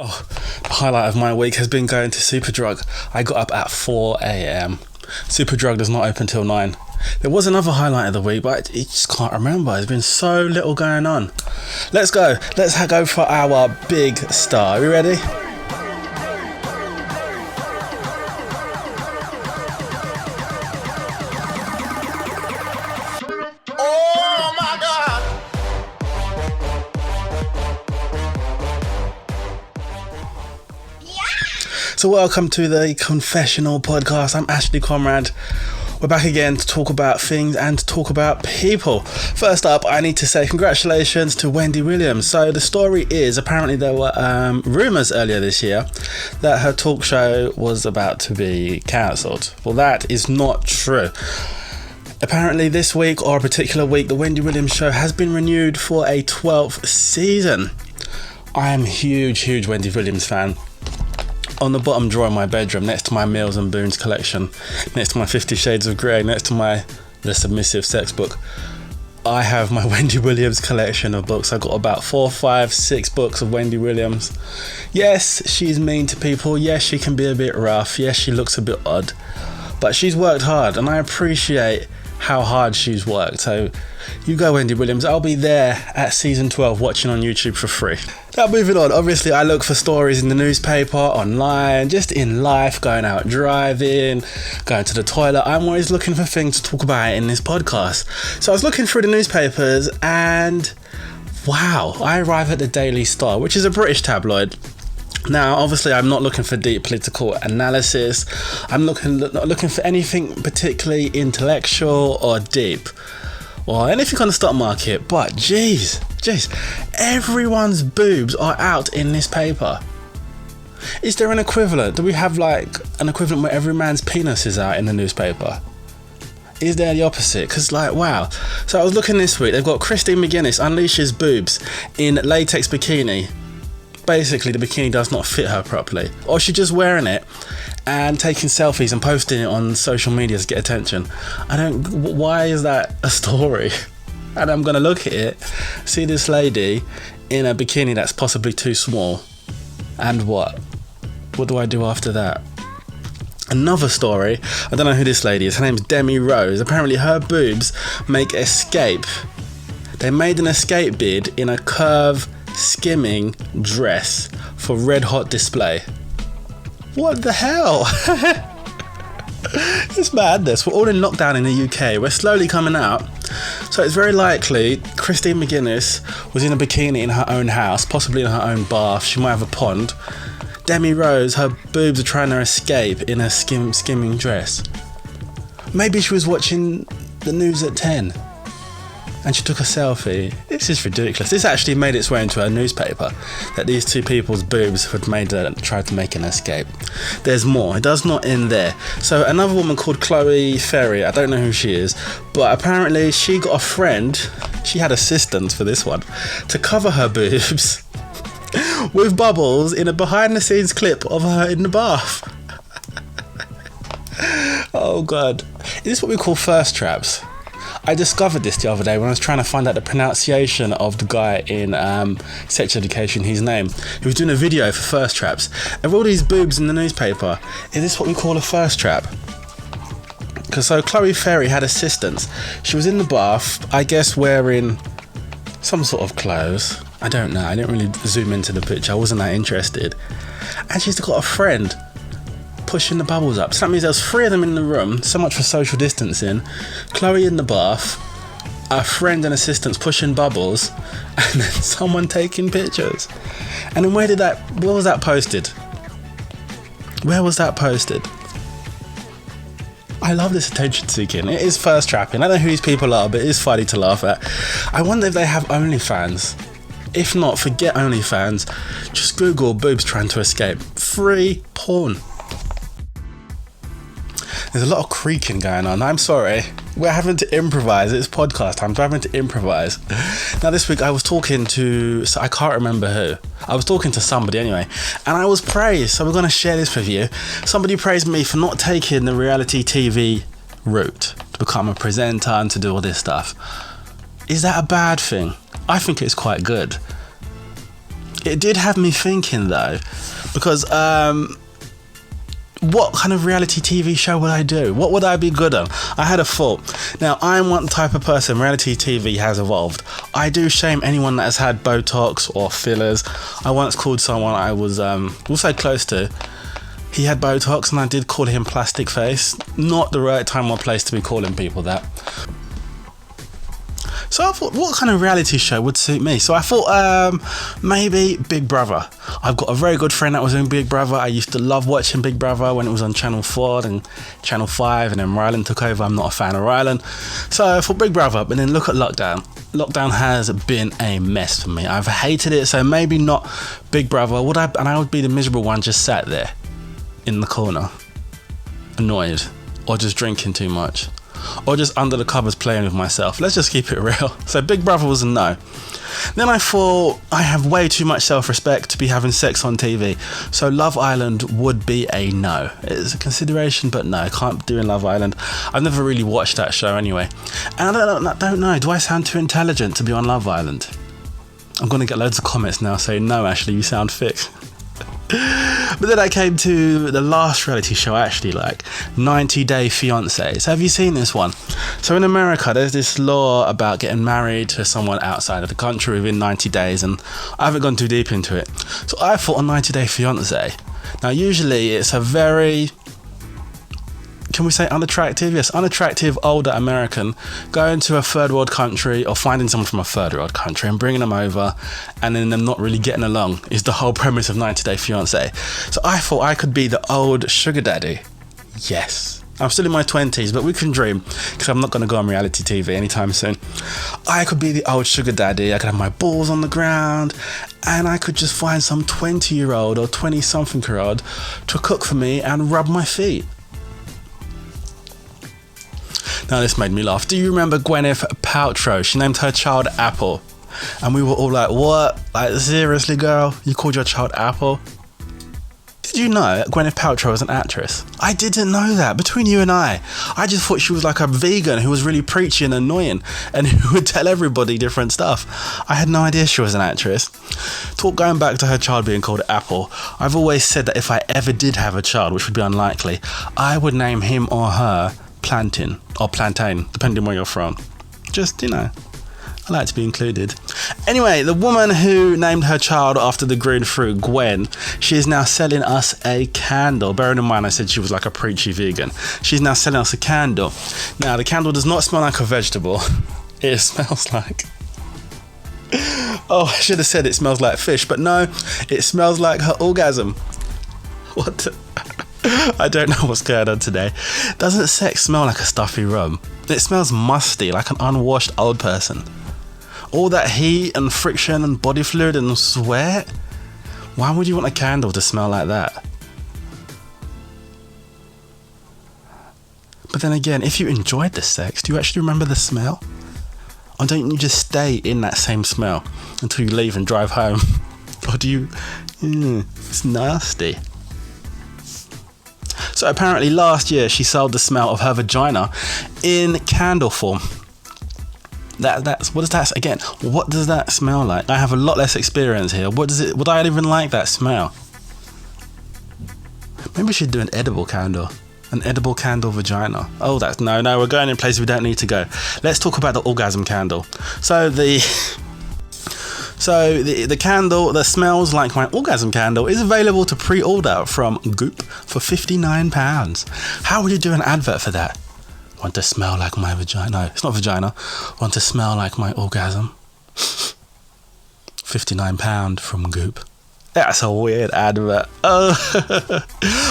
Oh, the highlight of my week has been going to Superdrug. I got up at 4 a.m. Superdrug does not open till 9. There was another highlight of the week, but I just can't remember. There's been so little going on. Let's go. Let's go for our big star. Are you ready? So welcome to the Confessional podcast. I'm Ashley Conrad. We're back again to talk about things and to talk about people. First up, I need to say congratulations to Wendy Williams. So the story is, apparently there were rumours earlier this year that her talk show was about to be cancelled. Well, that is not true. Apparently this week, or a particular week, the Wendy Williams show has been renewed for a 12th season. I am a huge Wendy Williams fan. On the bottom drawer in my bedroom, next to my Meals and Boons collection, next to my 50 Shades of Grey, next to The Submissive Sex book, I have my Wendy Williams collection of books. I got about 4, 5, 6 books of Wendy Williams. Yes, she's mean to people. Yes, she can be a bit rough. Yes, she looks a bit odd. But she's worked hard, and I appreciate how hard she's worked. So you go, Wendy Williams. I'll be there at season 12 watching on YouTube for free. Now, moving on, obviously I look for stories in the newspaper, online, just in life, going out driving, going to the toilet. I'm always looking for things to talk about in this podcast. So I was looking through the newspapers and wow, I arrive at the Daily Star, which is a British tabloid. Now, obviously, I'm not looking for deep political analysis. I'm not looking for anything particularly intellectual or deep, or anything on the stock market. But jeez, everyone's boobs are out in this paper. Is there an equivalent? Do we have like an equivalent where every man's penis is out in the newspaper? Is there the opposite? Because wow. So I was looking this week. They've got Christine McGuinness unleashes boobs in latex bikini. Basically, the bikini does not fit her properly, or she's just wearing it and taking selfies and posting it on social media to get attention. Why is that a story? And I'm gonna look at it, see this lady in a bikini that's possibly too small, and what do I do after that? Another story, I don't know who this lady is, her name's Demi Rose. Apparently her boobs make escape. They made an escape bid in a curve skimming dress for red hot display. What the hell? It's madness. We're all in lockdown in the UK. We're slowly coming out. So it's very likely Christine McGuinness was in a bikini in her own house, possibly in her own bath. She might have a pond. Demi Rose, her boobs are trying to escape in a skimming dress. Maybe she was watching the news at 10 and she took a selfie. This is ridiculous. This actually made its way into a newspaper, that these two people's boobs had tried to make an escape. There's more. It does not end there. So another woman called Chloe Ferry, I don't know who she is, but apparently she got a friend, she had assistance for this one, to cover her boobs with bubbles in a behind the scenes clip of her in the bath. Oh God. Is this what we call thirst traps? I discovered this the other day when I was trying to find out the pronunciation of the guy in Sex Education, his name. He was doing a video for thirst traps. And all these boobs in the newspaper, is this what we call a thirst trap? So Chloe Ferry had assistance. She was in the bath, I guess wearing some sort of clothes. I don't know, I didn't really zoom into the picture, I wasn't that interested. And she's got a friend pushing the bubbles up. So that means there was 3 of them in the room. So much for social distancing. Chloe in the bath, a friend and assistants pushing bubbles, and then someone taking pictures. And then where was that posted? Where was that posted? I love this attention seeking. It is thirst trapping. I don't know who these people are, but it is funny to laugh at. I wonder if they have OnlyFans. If not, forget OnlyFans. Just Google boobs trying to escape. Free porn. There's a lot of creaking going on. I'm sorry. We're having to improvise. It's podcast time. So I'm having to improvise. Now this week I was talking to, so I can't remember who. I was talking to somebody anyway. And I was praised. So we're going to share this with you. Somebody praised me for not taking the reality TV route to become a presenter and to do all this stuff. Is that a bad thing? I think it's quite good. it did have me thinking though, because what kind of reality TV show would I do? What would I be good at? I had a thought. Now, I'm one type of person, reality TV has evolved. I do shame anyone that has had Botox or fillers. I once called someone I was also close to. He had Botox and I did call him plastic face. Not the right time or place to be calling people that. So I thought, what kind of reality show would suit me? So I thought maybe Big Brother. I've got a very good friend that was in Big Brother. I used to love watching Big Brother when it was on Channel 4 and Channel 5, and then Ryland took over. I'm not a fan of Ryland. So for Big Brother, but then look at Lockdown. Lockdown has been a mess for me. I've hated it, so maybe not Big Brother. I would be the miserable one just sat there in the corner, annoyed, or just drinking too much. Or just under the covers playing with myself. Let's just keep it real. So Big Brother was a no. Then I thought, I have way too much self-respect to be having sex on TV. So Love Island would be a no. It's a consideration, but no, I can't do in Love Island. I've never really watched that show anyway. And I don't know, do I sound too intelligent to be on Love Island? I'm going to get loads of comments now saying, no, Ashley, you sound thick. But then I came to the last reality show I actually like, 90 Day Fiance. So have you seen this one? So in America, there's this law about getting married to someone outside of the country within 90 days, and I haven't gone too deep into it. So I thought a 90 Day Fiance. Now usually it's a very, can we say unattractive? Yes, unattractive older American going to a third world country or finding someone from a third world country and bringing them over, and then them not really getting along is the whole premise of 90 Day Fiance. So I thought I could be the old sugar daddy. Yes. I'm still in my 20s, but we can dream, because I'm not going to go on reality TV anytime soon. I could be the old sugar daddy. I could have my balls on the ground, and I could just find some 20-year-old or 20-something-year-old to cook for me and rub my feet. Now this made me laugh. Do you remember Gwyneth Paltrow? She named her child Apple. And we were all like, what? Like, seriously, girl? You called your child Apple? Did you know that Gwyneth Paltrow is an actress? I didn't know that. Between you and I just thought she was like a vegan who was really preachy and annoying and who would tell everybody different stuff. I had no idea she was an actress. Going back to her child being called Apple, I've always said that if I ever did have a child, which would be unlikely, I would name him or her Plantain, depending where you're from. Just, I like to be included. Anyway, the woman who named her child after the green fruit, Gwen, she is now selling us a candle. Bearing in mind I said she was like a preachy vegan. She's now selling us a candle. Now, the candle does not smell like a vegetable. It smells like... Oh, I should have said it smells like fish, but no, it smells like her orgasm. What the... I don't know what's going on today. Doesn't sex smell like a stuffy room? It smells musty, like an unwashed old person. All that heat and friction and body fluid and sweat? Why would you want a candle to smell like that? But then again, if you enjoyed the sex, do you actually remember the smell? Or don't you just stay in that same smell until you leave and drive home? Or do you... it's nasty. So apparently last year she sold the smell of her vagina in candle form. What does that smell like? I have a lot less experience here. Would I even like that smell? Maybe we should do an edible candle. An edible candle vagina. Oh, no, we're going in places we don't need to go. Let's talk about the orgasm candle. So the candle that smells like my orgasm candle is available to pre-order from Goop for £59. How would you do an advert for that? Want to smell like my vagina? No, it's not vagina. Want to smell like my orgasm? £59 from Goop. That's a weird advert. Oh,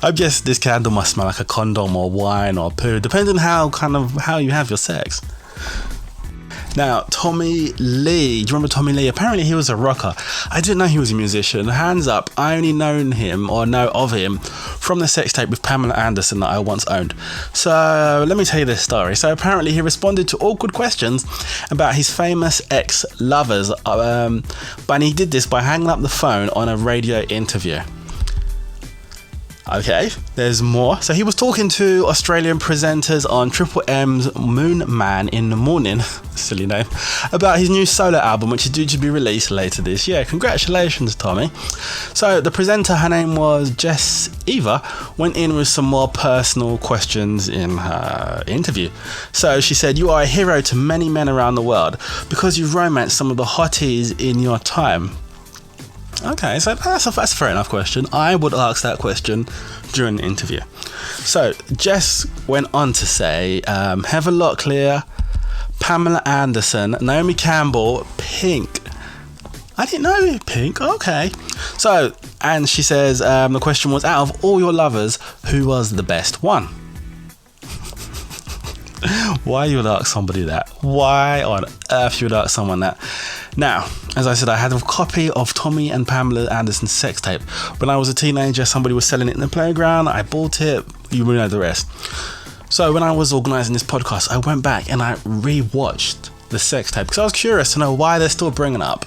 I guess this candle must smell like a condom or wine or poo, depending on how you have your sex. Now, Tommy Lee. Do you remember Tommy Lee? Apparently he was a rocker. I didn't know he was a musician. Hands up, I only know of him from the sex tape with Pamela Anderson that I once owned. So let me tell you this story. So apparently he responded to awkward questions about his famous ex-lovers, but he did this by hanging up the phone on a radio interview. Okay, there's more. So he was talking to Australian presenters on Triple M's Moon Man in the Morning, silly name, about his new solo album, which is due to be released later this year. Congratulations, Tommy. So the presenter, her name was Jess Eva, went in with some more personal questions in her interview. So she said, "You are a hero to many men around the world because you've romanced some of the hotties in your time." Okay, so that's a fair enough question. I would ask that question during the interview. So Jess went on to say, Heather Locklear, Pamela Anderson, Naomi Campbell, Pink. I didn't know Pink. Okay. So, and she says, the question was, out of all your lovers, who was the best one? Why you would ask somebody that? Why on earth you would ask someone that? Now, as I said, I had a copy of Tommy and Pamela Anderson's sex tape. When I was a teenager, somebody was selling it in the playground. I bought it. You know the rest. So when I was organising this podcast, I went back and I re-watched the sex tape because I was curious to know why they're still bringing up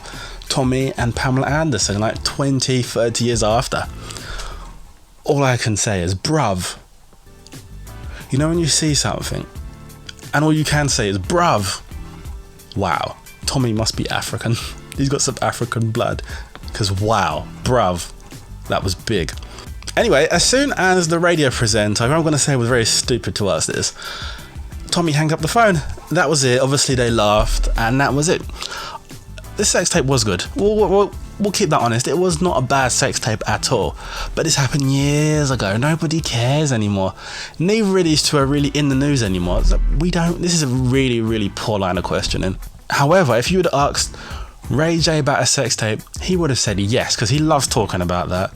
Tommy and Pamela Anderson like 20, 30 years after. All I can say is, bruv. You know when you see something and all you can say is, bruv. Wow. Tommy must be African. He's got some African blood. Because wow, bruv, that was big. Anyway, as soon as the radio presenter, I'm going to say it was very stupid to ask this, Tommy hung up the phone. That was it. Obviously they laughed and that was it. This sex tape was good. We'll keep that honest. It was not a bad sex tape at all. But this happened years ago. Nobody cares anymore. Neither of these two are really in the news anymore. This is a really, really poor line of questioning. However, if you would have asked Ray J about a sex tape, he would have said yes, because he loves talking about that.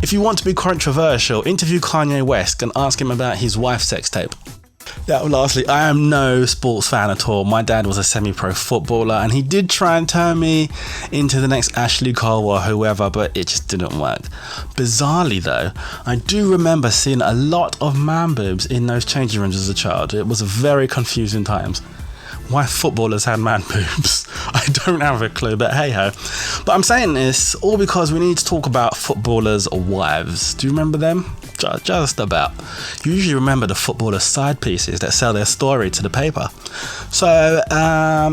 If you want to be controversial, interview Kanye West and ask him about his wife's sex tape. Now, lastly, I am no sports fan at all. My dad was a semi-pro footballer and he did try and turn me into the next Ashley Cole or whoever, but it just didn't work. Bizarrely though, I do remember seeing a lot of man boobs in those changing rooms as a child. It was very confusing times. Why footballers had man boobs, I don't have a clue, but hey ho. But I'm saying this all because we need to talk about footballers' wives. Do you remember them? Just about. You usually remember the footballers' side pieces that sell their story to the paper. So a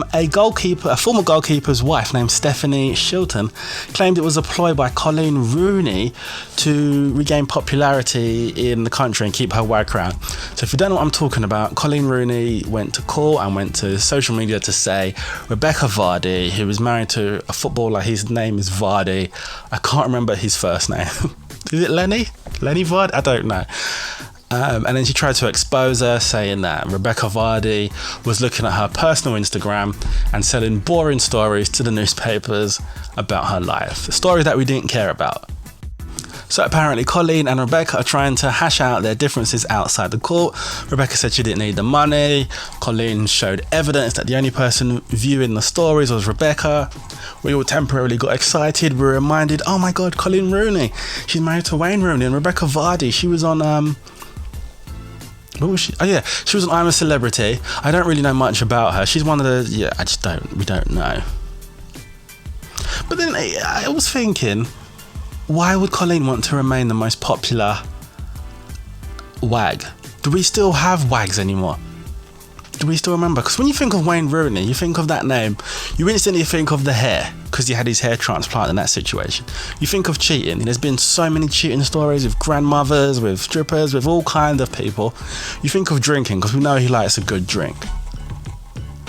former goalkeeper's wife named Stephanie Shilton claimed it was a ploy by Coleen Rooney to regain popularity in the country and keep her white crown. So if you don't know what I'm talking about, Coleen Rooney went to court and went to social media to say Rebecca Vardy, who was married to a footballer, his name is Vardy. I can't remember his first name. Is it Lenny? Lenny Vardy? I don't know. And then she tried to expose her, saying that Rebecca Vardy was looking at her personal Instagram and selling boring stories to the newspapers about her life. Stories that we didn't care about. So apparently Coleen and Rebecca are trying to hash out their differences outside the court. Rebecca said she didn't need the money. Coleen showed evidence that the only person viewing the stories was Rebecca. We all temporarily got excited. We were reminded, oh my god, Coleen Rooney. She's married to Wayne Rooney. And Rebecca Vardy, she was on what was she? Oh yeah, she was on I'm a Celebrity. I don't really know much about her. She's one of the, we don't know. But then I was thinking, why would Coleen want to remain the most popular wag? Do we still have wags anymore? Do we still remember? Because when you think of Wayne Rooney, you think of that name, you instantly think of the hair, because he had his hair transplant in that situation. You think of cheating. There's been so many cheating stories with grandmothers, with strippers, with all kinds of people. You think of drinking, because we know he likes a good drink.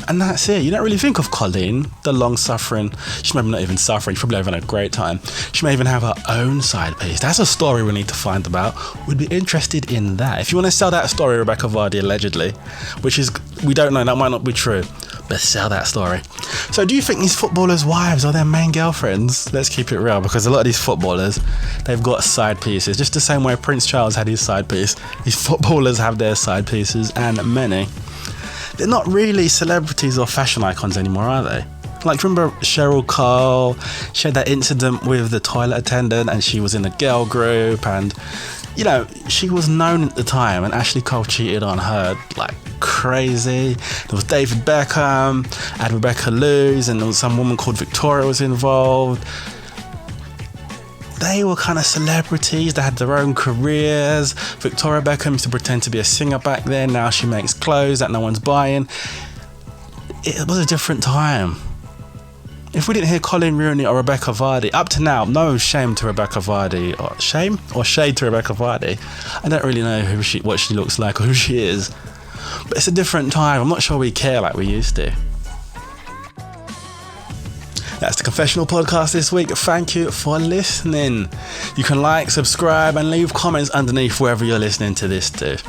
And that's it. You don't really think of Coleen, the long-suffering. She's maybe not even suffering. She's probably having a great time. She may even have her own side piece. That's a story we need to find about. We'd be interested in that. If you want to sell that story, Rebecca Vardy, allegedly, which is, we don't know, that might not be true, but sell that story. So do you think these footballers' wives are their main girlfriends? Let's keep it real, because a lot of these footballers, they've got side pieces. Just the same way Prince Charles had his side piece. These footballers have their side pieces, and many. They're not really celebrities or fashion icons anymore, are they? Like, remember Cheryl Cole? She had that incident with the toilet attendant and she was in a girl group and, you know, she was known at the time and Ashley Cole cheated on her like crazy. There was David Beckham, and Rebecca Lewis, and there was some woman called Victoria was involved. they were kind of celebrities. They had their own careers. Victoria Beckham used to pretend to be a singer back then. Now she makes clothes that no one's buying. It was a different time. If we didn't hear Coleen Rooney or Rebecca Vardy, up to now, no shame to Rebecca Vardy, or shame or shade to Rebecca Vardy. I don't really know what she looks like or who she is, but it's a different time. I'm not sure we care like we used to. That's the Confessional podcast this week. Thank you for listening. You can like, subscribe, and leave comments underneath wherever you're listening to this to.